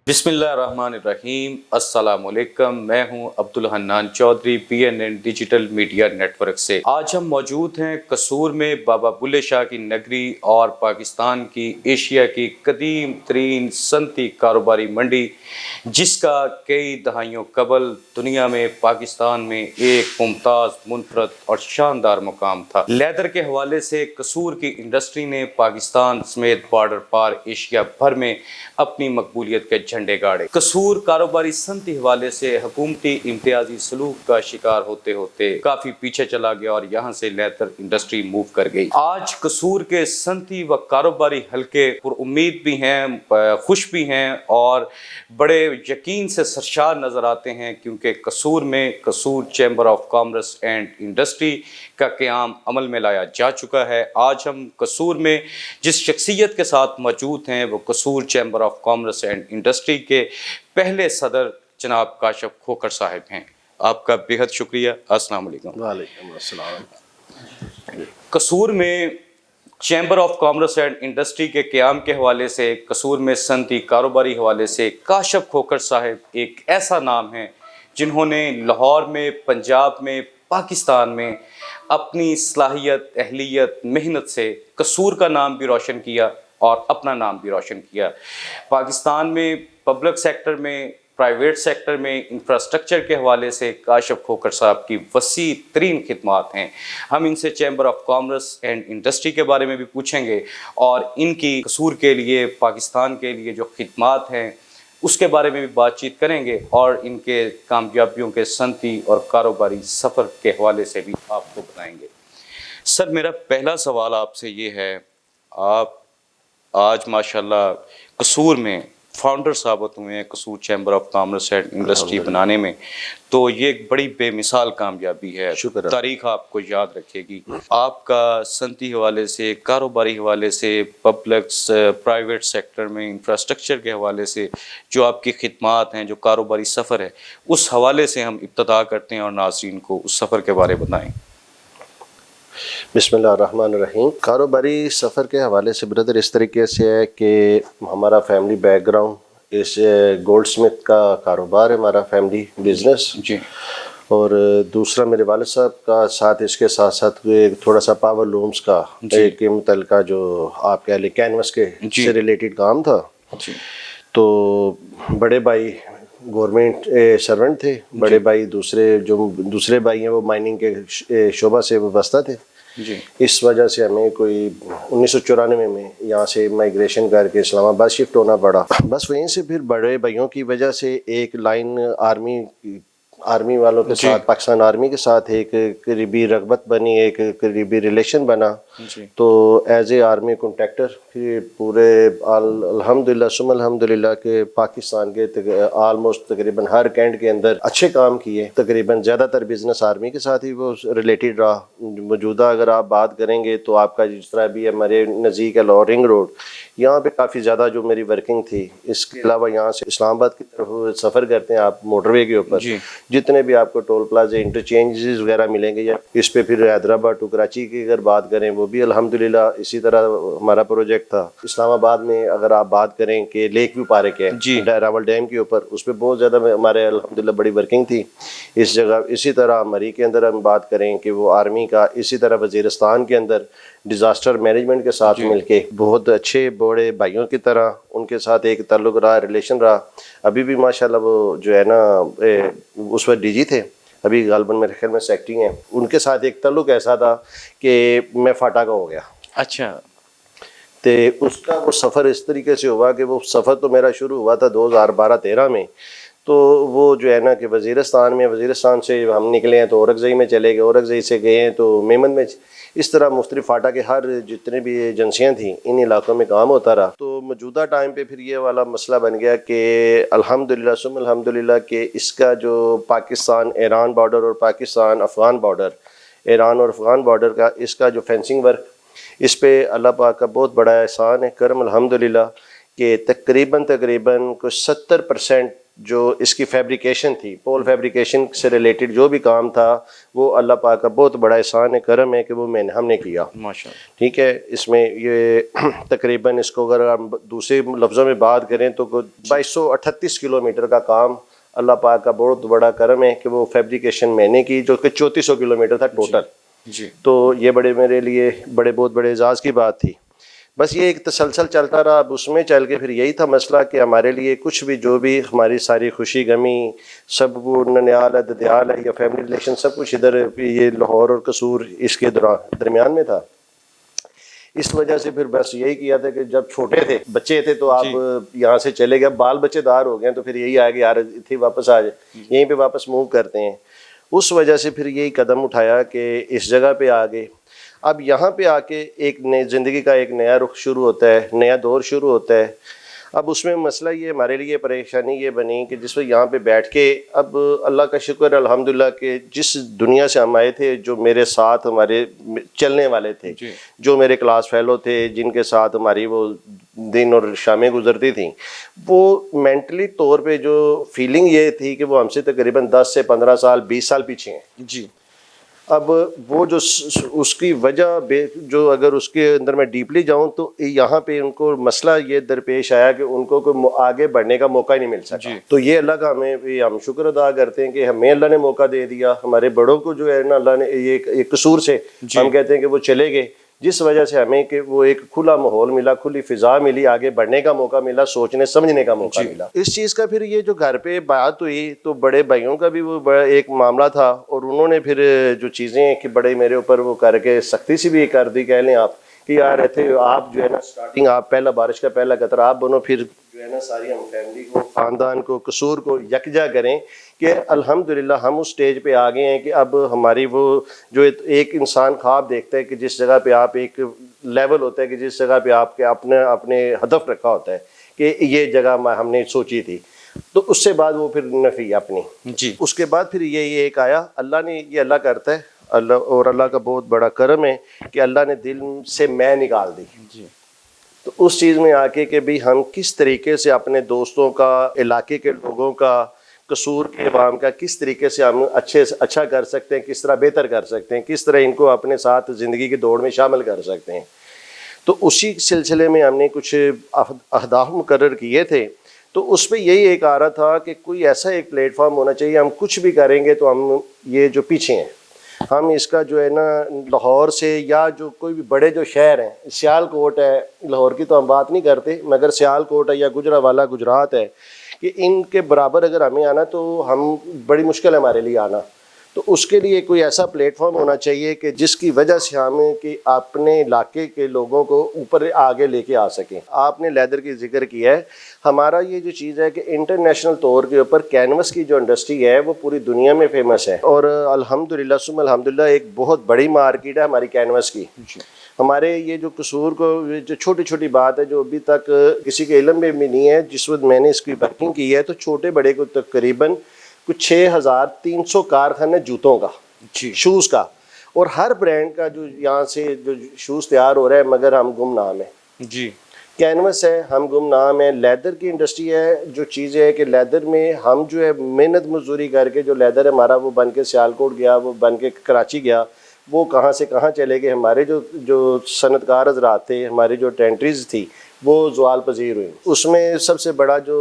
بسم اللہ الرحمن الرحیم، السلام علیکم۔ میں ہوں عبدالحنان چودھری، PNN digital media network سے۔ آج ہم موجود ہیں قصور میں، بابا بلے شاہ کی نگری اور پاکستان کی ایشیا کی قدیم ترین صنعتی کاروباری منڈی، جس کا کئی دہائیوں قبل دنیا میں پاکستان میں ایک ممتاز، منفرد اور شاندار مقام تھا۔ لیدر کے حوالے سے قصور کی انڈسٹری نے پاکستان سمیت بارڈر پار ایشیا بھر میں اپنی مقبولیت کے جھنڈے گاڑے۔ قصور کاروباری صنعتی حوالے سے حکومتی امتیازی سلوک کا شکار ہوتے ہوتے کافی پیچھے چلا گیا اور یہاں سے لیدر انڈسٹری موو کر گئی۔ آج قصور کے صنعتی و کاروباری حلقے پر امید بھی ہیں، خوش بھی ہیں اور بڑے یقین سے سرشار نظر آتے ہیں، کیونکہ قصور میں Kasur chamber of commerce and industry کا قیام عمل میں لایا جا چکا ہے۔ آج ہم قصور میں جس شخصیت کے ساتھ موجود ہیں وہ Kasur chamber of commerce and industry کے پہلے صدر جناب کاشف کھوکھر صاحب ہیں۔ آپ کا بہت شکریہ۔ السلام علیکم۔ وعلیکم السلام۔ قصور میں chamber of commerce and industry کے قیام کے حوالے سے، قصور میں صنعتی کاروباری حوالے سے کاشف کھوکھر صاحب ایک ایسا نام ہے جنہوں نے لاہور میں، پنجاب میں، پاکستان میں اپنی صلاحیت، اہلیت، محنت سے قصور کا نام بھی روشن کیا اور اپنا نام بھی روشن کیا۔ پاکستان میں پبلک سیکٹر میں، پرائیویٹ سیکٹر میں، انفراسٹرکچر کے حوالے سے کاشف کھوکھر صاحب کی وسیع ترین خدمات ہیں۔ ہم ان سے chamber of commerce and industry کے بارے میں بھی پوچھیں گے اور ان کی قصور کے لیے، پاکستان کے لیے جو خدمات ہیں اس کے بارے میں بھی بات چیت کریں گے اور ان کے کامیابیوں کے صنعتی اور کاروباری سفر کے حوالے سے بھی آپ کو بتائیں گے۔ سر، میرا پہلا سوال آپ سے یہ ہے، آپ آج ماشاءاللہ قصور میں فاؤنڈر ثابت ہوئے ہیں Kasur chamber of commerce and industry بنانے میں، تو یہ ایک بڑی بے مثال کامیابی ہے۔ شکر ہے۔ تاریخ آپ کو یاد رکھے گی۔ آپ کا صنعتی حوالے سے، کاروباری حوالے سے، پبلک پرائیویٹ سیکٹر میں انفراسٹرکچر کے حوالے سے جو آپ کی خدمات ہیں، جو کاروباری سفر ہے، اس حوالے سے ہم ابتدا کرتے ہیں اور ناظرین کو اس سفر کے بارے بتائیں۔ بسم اللہ الرحمن الرحیم۔ کاروباری سفر کے حوالے سے بردر اس طریقے سے ہے کہ ہمارا فیملی بیک گراؤنڈ اس گولڈ سمتھ کا کاروبار ہے، ہمارا فیملی بزنس جی۔ اور دوسرا میرے والد صاحب کا ساتھ، اس کے ساتھ ساتھ تھوڑا سا پاور لومز کا ایک متعلقہ جو آپ کہہ لیں کینوس کے سے ریلیٹڈ کام تھا۔ تو بڑے بھائی گورنمنٹ سرونٹ تھے، بڑے بھائی دوسرے بھائی ہیں وہ مائننگ کے شعبہ سے وابستہ تھے۔ اس وجہ سے ہمیں کوئی 1994 میں یہاں سے مائگریشن کر کے اسلام آباد شفٹ ہونا پڑا۔ بس وہیں سے پھر بڑے بھائیوں کی وجہ سے ایک لائن آرمی والوں کے ساتھ، پاکستان آرمی کے ساتھ ایک قریبی رغبت بنی، ایک قریبی ریلیشن بنا۔ تو ایز اے آرمی کنٹریکٹر پھر پورے الحمدللہ ثم الحمدللہ کہ پاکستان کے آلموسٹ تقریباً ہر کینٹ کے اندر اچھے کام کیے۔ تقریباً زیادہ تر بزنس آرمی کے ساتھ ہی وہ ریلیٹڈ رہا۔ موجودہ اگر آپ بات کریں گے تو آپ کا جس طرح بھی ہمارے نزدیک ہے لاہور رنگ روڈ، یہاں پہ کافی زیادہ جو میری ورکنگ تھی۔ اس کے علاوہ یہاں سے اسلام آباد کی طرف سفر کرتے ہیں آپ موٹر وے کے اوپر، جتنے بھی آپ کو ٹول پلازے، انٹرچینجز وغیرہ ملیں گے، یا اس پہ پھر حیدرآباد ٹو کراچی کی اگر بات کریں وہ بھی الحمدللہ اسی طرح ہمارا پروجیکٹ تھا۔ اسلام آباد میں اگر آپ بات کریں کہ لیک ویو پارک ہے راول ڈیم کے اوپر، اس پہ بہت زیادہ ہمارے الحمدللہ بڑی ورکنگ تھی اس جگہ۔ اسی طرح مری کے اندر ہم بات کریں کہ وہ آرمی کا، اسی طرح وزیرستان کے اندر ڈیزاسٹر مینجمنٹ کے ساتھ مل کے بہت اچھے بڑے بھائیوں کی طرح ان کے ساتھ ایک تعلق رہا، ریلیشن رہا۔ ابھی بھی ماشاءاللہ وہ جو ہے نا اس وقت DG تھے، ابھی غالباً میرے خیال میں سیکٹری ہیں، ان کے ساتھ ایک تعلق ایسا تھا کہ میں فاٹا کا ہو گیا۔ اچھا۔ تو اس کا وہ سفر اس طریقے سے ہوا کہ وہ سفر تو میرا شروع ہوا تھا 2012-13 میں، تو وہ جو ہے نا کہ وزیرستان سے ہم نکلے ہیں تو اورکزئی میں چلے گئے، اورکزئی سے گئے ہیں تو میمن میں، اس طرح مختلف فاٹا کے ہر جتنے بھی ایجنسیاں تھیں ان علاقوں میں کام ہوتا رہا۔ تو موجودہ ٹائم پہ پھر یہ والا مسئلہ بن گیا کہ الحمدللہ ثم الحمدللہ کہ اس کا جو پاکستان ایران بارڈر اور پاکستان افغان بارڈر، ایران اور افغان بارڈر کا اس کا جو فینسنگ ورک، اس پہ اللہ پاک کا بہت بڑا احسان ہے، کرم الحمدللہ کہ تقریباً کچھ 70% جو اس کی فیبریکیشن تھی، پول فیبریکیشن سے ریلیٹڈ جو بھی کام تھا وہ اللہ پاک کا بہت بڑا احسان ہے، کرم ہے کہ وہ ہم نے کیا، ماشاءاللہ۔ ٹھیک ہے۔ اس میں یہ تقریباً اس کو اگر ہم دوسرے لفظوں میں بات کریں تو 2238 کلومیٹر کا کام اللہ پاک کا بہت بڑا کرم ہے کہ وہ فیبریکیشن میں نے کی، جو کہ 3400 کلومیٹر تھا ٹوٹل۔ جی، تو یہ میرے لیے بہت بڑے اعزاز کی بات تھی۔ بس یہ ایک تسلسل چلتا رہا، اب اس میں چل کے پھر یہی تھا مسئلہ کہ ہمارے لیے کچھ بھی جو بھی ہماری ساری خوشی غمی سب وہ ننیال ہے، ددیال ہے یا فیملی ریلیشن سب کچھ ادھر یہ لاہور اور قصور اس کے درمیان میں تھا۔ اس وجہ سے پھر بس یہی کیا تھا کہ جب چھوٹے تھے، بچے تھے تو آپ یہاں سے چلے گئے، بال بچے دار ہو گئے تو پھر یہی آئے کہ یار اتنے واپس آ جائے، یہیں پہ واپس موو کرتے ہیں۔ اس وجہ سے پھر یہی قدم اٹھایا کہ اس جگہ پہ آ گئے۔ اب یہاں پہ آ کے ایک نئی زندگی کا ایک نیا رخ شروع ہوتا ہے، نیا دور شروع ہوتا ہے۔ اب اس میں مسئلہ یہ ہمارے لیے پریشانی یہ بنی کہ جس وقت یہاں پہ بیٹھ کے اب اللہ کا شکر ہے الحمدللہ کہ جس دنیا سے ہم آئے تھے، جو میرے ساتھ ہمارے چلنے والے تھے، جو میرے کلاس فیلو تھے، جن کے ساتھ ہماری وہ دن اور شامیں گزرتی تھیں، وہ مینٹلی طور پہ جو فیلنگ یہ تھی کہ وہ ہم سے تقریباً 10 سے 15 سال 20 سال پیچھے ہیں۔ جی، اب وہ جو اس کی وجہ جو اگر اس کے اندر میں ڈیپلی جاؤں تو یہاں پہ ان کو مسئلہ یہ درپیش آیا کہ ان کو کوئی آگے بڑھنے کا موقع ہی نہیں مل سکا۔ تو یہ اللہ کا ہم شکر ادا کرتے ہیں کہ ہمیں اللہ نے موقع دے دیا، ہمارے بڑوں کو جو ہے نا اللہ نے یہ ایک قصور سے ہم کہتے ہیں کہ وہ چلے گئے، جس وجہ سے ہمیں کہ وہ ایک کھلا ماحول ملا، کھلی فضا ملی، آگے بڑھنے کا موقع ملا، سوچنے سمجھنے کا موقع ملا۔ اس چیز کا پھر یہ جو گھر پہ بات ہوئی تو بڑے بھائیوں کا بھی وہ بڑا ایک معاملہ تھا، اور انہوں نے پھر جو چیزیں کہ بڑے میرے اوپر وہ کر کے سختی سے بھی کر دی، کہہ لیں آپ کہ یار رہتے آپ جو ہے نا سٹارٹنگ آپ پہلا بارش کا پہلا قطرہ آپ بنو، پھر جو ہے نا ساری ہم فیملی کو، خاندان کو، قصور کو یکجا کریں کہ الحمدللہ ہم اس سٹیج پہ آ گئے ہیں کہ اب ہماری وہ جو ایک انسان خواب دیکھتا ہے کہ جس جگہ پہ آپ ایک لیول ہوتا ہے کہ جس جگہ پہ آپ کے اپنے ہدف رکھا ہوتا ہے کہ یہ جگہ ہم نے سوچی تھی، تو اس سے بعد وہ پھر نفی اپنی جی، اس کے بعد پھر یہ ایک آیا، اللہ نے یہ اللہ کرتا ہے، اللہ اور اللہ کا بہت بڑا کرم ہے کہ اللہ نے دل سے میں نکال دی۔ جی، تو اس چیز میں آ کے کہ بھی ہم کس طریقے سے اپنے دوستوں کا، علاقے کے لوگوں کا، قصور کے عوام کا کس طریقے سے ہم اچھا کر سکتے ہیں، کس طرح بہتر کر سکتے ہیں، کس طرح ان کو اپنے ساتھ زندگی کی دوڑ میں شامل کر سکتے ہیں۔ تو اسی سلسلے میں ہم نے کچھ اہداف مقرر کیے تھے، تو اس پہ یہی ایک آ رہا تھا کہ کوئی ایسا ایک پلیٹ فارم ہونا چاہیے، ہم کچھ بھی کریں گے تو ہم یہ جو پیچھے ہیں ہم اس کا جو ہے نا لاہور سے یا جو کوئی بھی بڑے جو شہر ہیں، سیال کوٹ ہے، لاہور کی تو ہم بات نہیں کرتے، مگر سیال کوٹ ہے یا گجرانوالہ گجرات ہے، کہ ان کے برابر اگر ہمیں آنا تو ہم بڑی مشکل ہے ہمارے لیے آنا۔ تو اس کے لیے کوئی ایسا پلیٹ فارم ہونا چاہیے کہ جس کی وجہ سے ہم کہ اپنے علاقے کے لوگوں کو اوپر آگے لے کے آ سکیں۔ آپ نے لیدر کی ذکر کیا ہے، ہمارا یہ جو چیز ہے کہ انٹرنیشنل طور کے اوپر کینوس کی جو انڈسٹری ہے وہ پوری دنیا میں فیمس ہے، اور الحمدللہ ثم الحمدللہ ایک بہت بڑی مارکیٹ ہے ہماری کینوس کی۔ ہمارے یہ جو قصور کو جو چھوٹی چھوٹی بات ہے جو ابھی تک کسی کے علم میں بھی نہیں ہے، جس وقت میں نے اس کی ورکنگ کی ہے تو چھوٹے بڑے کو تقریباً کچھ 6300 کارخانے جوتوں کا، شوز کا، اور ہر برانڈ کا جو یہاں سے جو شوز تیار ہو رہا ہے، مگر ہم گمنام ہیں۔ جی، کینوس ہے، ہم گمنام ہیں۔ لیدر کی انڈسٹری ہے، جو چیز ہے کہ لیدر میں ہم جو ہے محنت مزدوری کر کے جو لیدر ہے ہمارا وہ بن کے سیالکوٹ گیا، وہ بن کے کراچی گیا، وہ کہاں سے کہاں چلے گئے، ہمارے جو صنعت کار حضرات تھے، ہماری جو ٹینٹریز تھی وہ زوال پذیر ہوئی۔ اس میں سب سے بڑا جو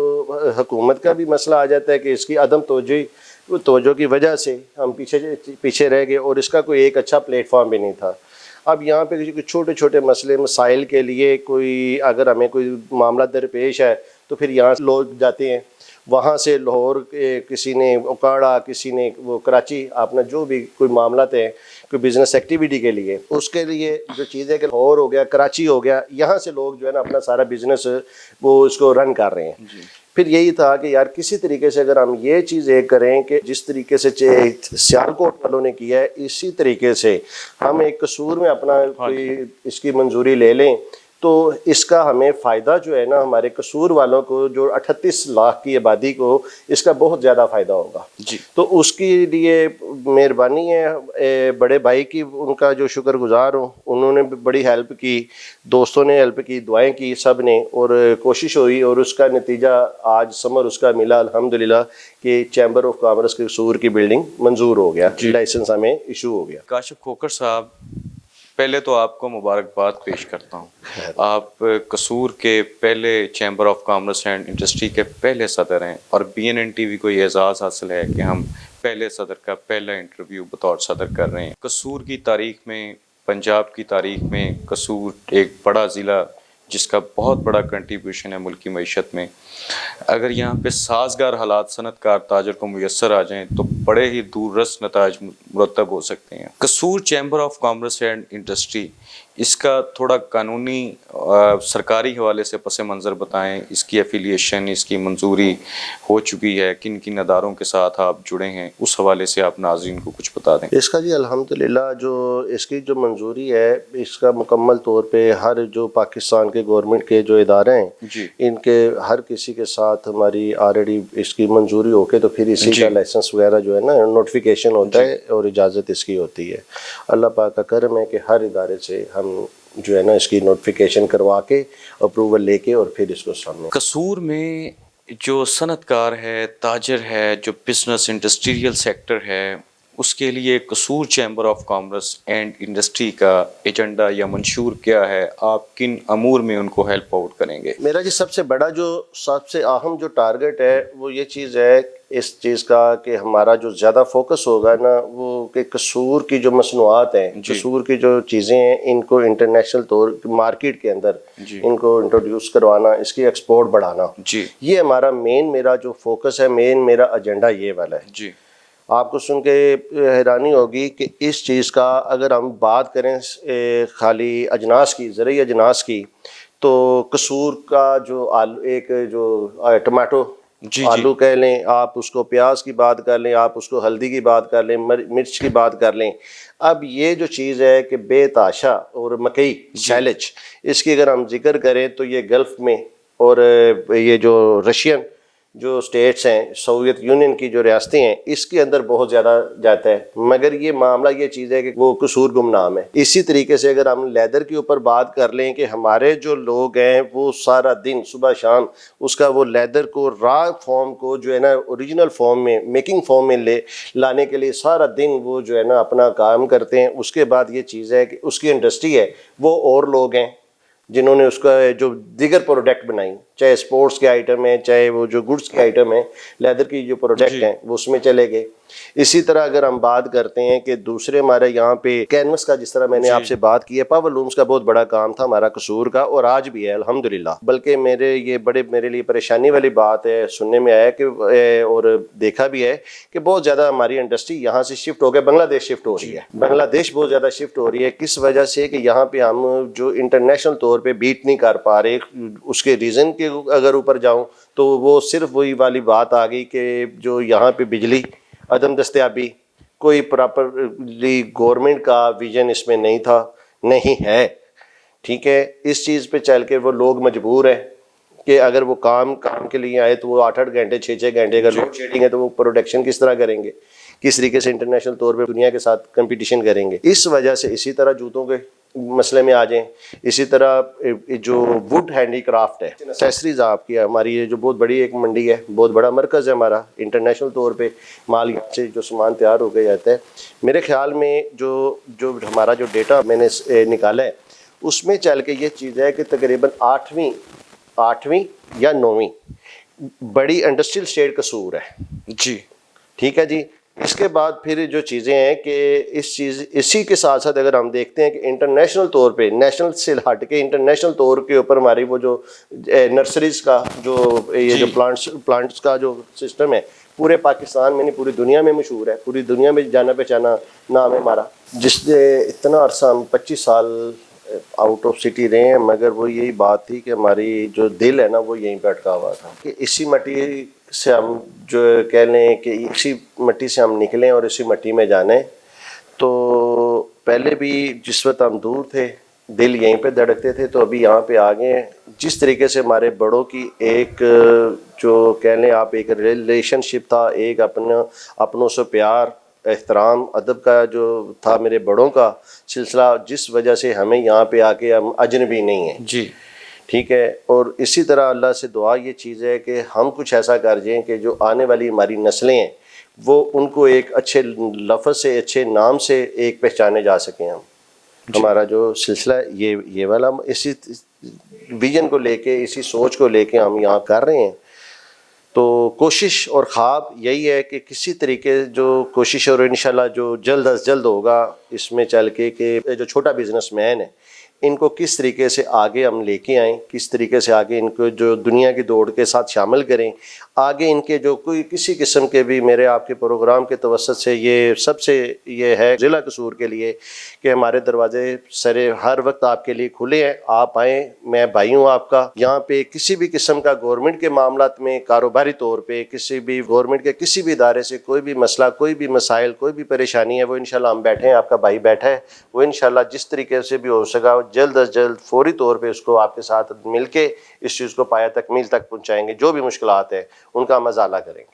حکومت کا بھی مسئلہ آ جاتا ہے کہ اس کی عدم توجہ کی وجہ سے ہم پیچھے رہ گئے، اور اس کا کوئی ایک اچھا پلیٹ فارم بھی نہیں تھا۔ اب یہاں پہ چھوٹے چھوٹے مسئلے مسائل کے لیے کوئی اگر ہمیں کوئی معاملہ درپیش ہے تو پھر یہاں سے لوگ جاتے ہیں، وہاں سے لاہور کسی نے اکاڑا، کسی نے وہ کراچی، اپنا جو بھی کوئی معاملات ہیں کوئی بزنس ایکٹیویٹی کے لیے، اس کے لیے جو چیز ہے کہ لاہور ہو گیا، کراچی ہو گیا، یہاں سے لوگ جو ہے نا اپنا سارا بزنس وہ اس کو رن کر رہے ہیں۔ پھر یہی تھا کہ یار کسی طریقے سے اگر ہم یہ چیز ایک کریں کہ جس طریقے سے سیالکوٹ والوں نے کیا ہے، اسی طریقے سے ہم ایک قصور میں اپنا کوئی اس کی منظوری لے لیں تو اس کا ہمیں فائدہ جو ہے نا ہمارے قصور والوں کو جو 38 لاکھ کی آبادی کو اس کا بہت زیادہ فائدہ ہوگا جی. تو اس کے لیے مہربانی ہے بڑے بھائی کی، ان کا جو شکر گزار ہوں، انہوں نے بھی بڑی ہیلپ کی، دوستوں نے ہیلپ کی، دعائیں کی سب نے، اور کوشش ہوئی اور اس کا نتیجہ آج ثمر اس کا ملا الحمدللہ کہ چیمبر آف کامرس کے قصور کی بلڈنگ منظور ہو گیا، لائسنس ہمیں ایشو ہو گیا. کاشف کھوکھر صاحب، پہلے تو آپ کو مبارکباد پیش کرتا ہوں. آپ قصور کے پہلے chamber of commerce and industry کے پہلے صدر ہیں، اور BNN-TV کو یہ اعزاز حاصل ہے کہ ہم پہلے صدر کا پہلا انٹرویو بطور صدر کر رہے ہیں. قصور کی تاریخ میں، پنجاب کی تاریخ میں قصور ایک بڑا ضلع جس کا بہت بڑا کنٹریبیوشن ہے ملکی معیشت میں. اگر یہاں پہ سازگار حالات صنعت کار تاجر کو میسر آ جائیں تو بڑے ہی دور رس نتائج مرتب ہو سکتے ہیں. Kasur chamber of commerce and industry, اس کا تھوڑا قانونی سرکاری حوالے سے پس منظر بتائیں. اس کی ایفیلیشن، اس کی منظوری ہو چکی ہے، کن کن اداروں کے ساتھ آپ جڑے ہیں، اس حوالے سے آپ ناظرین کو کچھ بتا دیں. اس کا جی الحمدللہ جو اس کی جو منظوری ہے، اس کا مکمل طور پہ ہر جو پاکستان کے گورنمنٹ کے جو ادارے ہیں جی، ان کے ہر کسی کے ساتھ ہماری آلریڈی اس کی منظوری ہو کے تو پھر اسی کا لائسنس وغیرہ جو ہے نا نوٹیفیکیشن ہوتا ہے اور اجازت اس کی ہوتی ہے. اللہ پاک کا کرم ہے کہ ہر ادارے سے ہم جو ہے نا اس کی نوٹیفیکیشن کروا کے اپروول لے کے اور پھر اس کو سامنے. قصور میں جو صنعت کار ہے، تاجر ہے، جو بزنس انڈسٹریل سیکٹر ہے، اس کے لیے Kasur chamber of commerce and industry کا ایجنڈا یا منشور کیا ہے؟ آپ کن امور میں ان کو ہیلپ آؤٹ کریں گے؟ میرا جی سب سے بڑا جو سب سے اہم جو ٹارگٹ ہے وہ یہ چیز ہے اس چیز کا کہ ہمارا جو زیادہ فوکس ہوگا نا وہ کہ قصور کی جو مصنوعات ہیں، قصور کی جو چیزیں ہیں، ان کو انٹرنیشنل طور مارکیٹ کے اندر ان کو انٹروڈیوس کروانا، اس کی ایکسپورٹ بڑھانا. یہ ہمارا میرا جو فوکس ہے، میرا ایجنڈا یہ والا ہے. جی. آپ کو سن کے حیرانی ہوگی کہ اس چیز کا اگر ہم بات کریں خالی اجناس کی، زرعی اجناس کی، تو قصور کا جو ایک جو ٹماٹو، آلو کہہ لیں، آپ اس کو پیاز کی بات کر لیں، آپ اس کو ہلدی کی بات کر لیں، مرچ کی بات کر لیں. اب یہ جو چیز ہے کہ بے تاشا اور مکئی سیلج، اس کی اگر ہم ذکر کریں تو یہ گلف میں اور یہ جو رشین جو سٹیٹس ہیں، سوویت یونین کی جو ریاستیں ہیں، اس کے اندر بہت زیادہ جاتا ہے. مگر یہ معاملہ یہ چیز ہے کہ وہ قصور گمنام ہے. اسی طریقے سے اگر ہم لیدر کے اوپر بات کر لیں کہ ہمارے جو لوگ ہیں وہ سارا دن صبح شام اس کا وہ لیدر کو را فارم کو جو ہے نا اوریجنل فارم میں، میکنگ فارم میں لانے کے لیے سارا دن وہ جو ہے نا اپنا کام کرتے ہیں. اس کے بعد یہ چیز ہے کہ اس کی انڈسٹری ہے، وہ اور لوگ ہیں جنہوں نے اس کا جو دیگر پروڈکٹ بنائی، چاہے اسپورٹس کے آئٹم ہیں، چاہے وہ جو گڈس کے آئٹم ہیں، لیدر کی جو پروڈکٹ ہیں وہ اس میں چلے گئے. اسی طرح اگر ہم بات کرتے ہیں کہ دوسرے ہمارے یہاں پہ کینوس کا، جس طرح میں نے آپ سے بات کی ہے، پاور لومز کا بہت بڑا کام تھا ہمارا قصور کا، اور آج بھی ہے الحمدللہ. بلکہ میرے لیے پریشانی والی بات ہے، سننے میں آیا کہ اور دیکھا بھی ہے کہ بہت زیادہ ہماری انڈسٹری یہاں سے شفٹ ہو گیا، بنگلہ دیش شفٹ ہو رہی ہے. بنگلہ دیش بہت زیادہ شفٹ ہو رہی ہے. کس وجہ سے؟ کہ یہاں پہ ہم جو انٹرنیشنل طور پہ بیٹ نہیں کر پا رہے. اس کے ریزن کے اگر اوپر جاؤں تو وہ صرف وہی والی بات آ گئی کہ جو یہاں پہ بجلی عدم دستیابی، کوئی پراپرلی گورنمنٹ کا ویژن اس میں نہیں تھا، نہیں ہے. ٹھیک ہے، اس چیز پہ چل کے وہ لوگ مجبور ہیں کہ اگر وہ کام کے لیے آئے تو وہ 8-8 گھنٹے 6-6 گھنٹے اگر لوڈ شیڈنگ ہے تو وہ پروڈکشن کس طرح کریں گے، کس طریقے سے انٹرنیشنل طور پہ دنیا کے ساتھ کمپٹیشن کریں گے. اس وجہ سے اسی طرح جوتوں کے مسئلے میں آ جائیں. اسی طرح جو ووڈ ہینڈی کرافٹ ہے، ایکسیسریز آپ کی، ہماری یہ جو بہت بڑی ایک منڈی ہے، بہت بڑا مرکز ہے ہمارا انٹرنیشنل طور پہ، مال سے جو سامان تیار ہو کے جاتا ہے. میرے خیال میں جو ہمارا جو ڈیٹا میں نے نکالا ہے اس میں چل کے یہ چیز ہے کہ تقریباً 8ویں یا 9ویں بڑی انڈسٹریل اسٹیٹ قصور ہے. جی. ٹھیک ہے جی. اس کے بعد پھر جو چیزیں ہیں کہ اسی کے ساتھ ساتھ اگر ہم دیکھتے ہیں کہ انٹرنیشنل طور پہ، نیشنل سے ہٹ کے انٹرنیشنل طور کے اوپر ہماری وہ جو نرسریز کا جو یہ جو پلانٹس کا جو سسٹم ہے پورے پاکستان میں نہیں پوری دنیا میں مشہور ہے. پوری دنیا میں جانا پہچانا نام ہے ہمارا. جس نے اتنا عرصہ ہم 25 سال آؤٹ آف سٹی رہے ہیں، مگر وہ یہی بات تھی کہ ہماری جو دل ہے نا وہ یہیں پہ اٹکا ہوا تھا کہ اسی مٹی سے ہم جو کہہ لیں کہ اسی مٹی سے ہم نکلیں اور اسی مٹی میں جانیں. تو پہلے بھی جس وقت ہم دور تھے دل یہیں پہ دھڑکتے تھے تو ابھی یہاں پہ آ گئے ہیں. جس طریقے سے ہمارے بڑوں کی ایک جو کہہ لیں آپ ایک ریلیشن شپ تھا, ایک اپنوں سے پیار, احترام, ادب کا جو تھا میرے بڑوں کا سلسلہ, جس وجہ سے ہمیں یہاں پہ آ کے ہم اجنبی نہیں ہیں. جی ٹھیک ہے. اور اسی طرح اللہ سے دعا یہ چیز ہے کہ ہم کچھ ایسا کر جائیں کہ جو آنے والی ہماری نسلیں ہیں وہ ان کو ایک اچھے لفظ سے, اچھے نام سے ایک پہچانے جا سکیں. ہم ہمارا جو سلسلہ ہے یہ والا اسی ویژن کو لے کے, اسی سوچ کو لے کے ہم یہاں کر رہے ہیں. تو کوشش اور خواب یہی ہے کہ کسی طریقے جو کوشش, اور انشاءاللہ جو جلد از جلد ہوگا اس میں چل کے کہ جو چھوٹا بزنس مین ہے ان کو کس طریقے سے آگے ہم لے کے آئیں, کس طریقے سے آگے ان کو جو دنیا کی دوڑ کے ساتھ شامل کریں. آگے ان کے جو کوئی کسی قسم کے بھی میرے آپ کے پروگرام کے توسط سے یہ سب سے یہ ہے ضلع قصور کے لیے کہ ہمارے دروازے سرے ہر وقت آپ کے لیے کھلے ہیں. آپ آئیں, میں بھائی ہوں آپ کا. یہاں پہ کسی بھی قسم کا گورنمنٹ کے معاملات میں کاروباری طور پہ کسی بھی گورنمنٹ کے کسی بھی ادارے سے کوئی بھی مسئلہ, کوئی بھی مسائل, کوئی بھی پریشانی ہے, وہ انشاءاللہ ہم بیٹھے ہیں, آپ کا بھائی بیٹھا ہے, وہ انشاءاللہ جس طریقے سے بھی ہو سکا جلد از جلد فوری طور پہ اس کو آپ کے ساتھ مل کے اس چیز کو پایہ تکمیل تک پہنچائیں گے. جو بھی مشکلات ہیں ان کا ہم ازالہ کریں گے.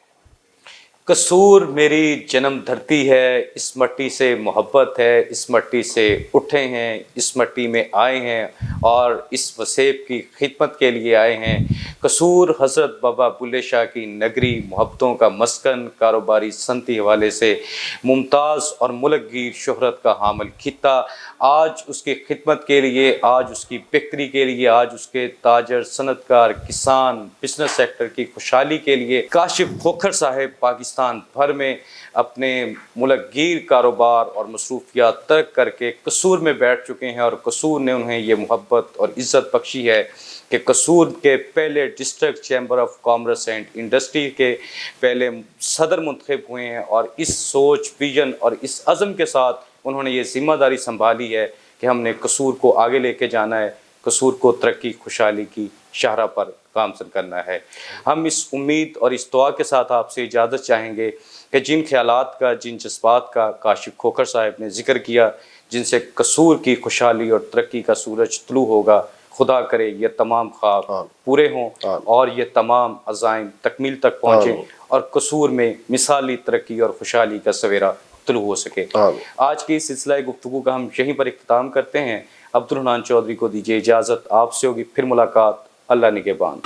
قصور میری جنم دھرتی ہے, اس مٹی سے محبت ہے, اس مٹی سے اٹھے ہیں, اس مٹی میں آئے ہیں اور اس وسیب کی خدمت کے لیے آئے ہیں. قصور حضرت بابا بلے شاہ کی نگری, محبتوں کا مسکن, کاروباری صنعتی حوالے سے ممتاز اور ملک گیر شہرت کا حامل خطہ. آج اس کی خدمت کے لیے, آج اس کی بہتری کے لیے, آج اس کے تاجر, صنعت کار, کسان, بزنس سیکٹر کی خوشحالی کے لیے کاشف کھوکھر صاحب پاکستان بھر میں اپنے ملک گیر کاروبار اور مصروفیات ترک کر کے قصور میں بیٹھ چکے ہیں. اور قصور نے انہیں یہ محبت اور عزت بخشی ہے کہ قصور کے پہلے district chamber of commerce and industry کے پہلے صدر منتخب ہوئے ہیں. اور اس سوچ, ویژن اور اس عزم کے ساتھ انہوں نے یہ ذمہ داری سنبھالی ہے کہ ہم نے قصور کو آگے لے کے جانا ہے, قصور کو ترقی خوشحالی کی شاہراہ پر گامزن کرنا ہے. ہم اس امید اور اس دعا کے ساتھ آپ سے اجازت چاہیں گے کہ جن خیالات کا, جن جذبات کا کاشف کھوکھر صاحب نے ذکر کیا, جن سے قصور کی خوشحالی اور ترقی کا سورج طلوع ہوگا, خدا کرے یہ تمام خواب پورے ہوں اور یہ تمام عزائم تکمیل تک پہنچیں اور قصور میں مثالی ترقی اور خوشحالی کا سویرا طلوع ہو سکے. آج کی سلسلہ گفتگو کا ہم یہیں پر اختتام کرتے ہیں. عبدالحنان چودھری کو دیجیے اجازت, آپ سے ہوگی پھر ملاقات. اللہ نگہبان.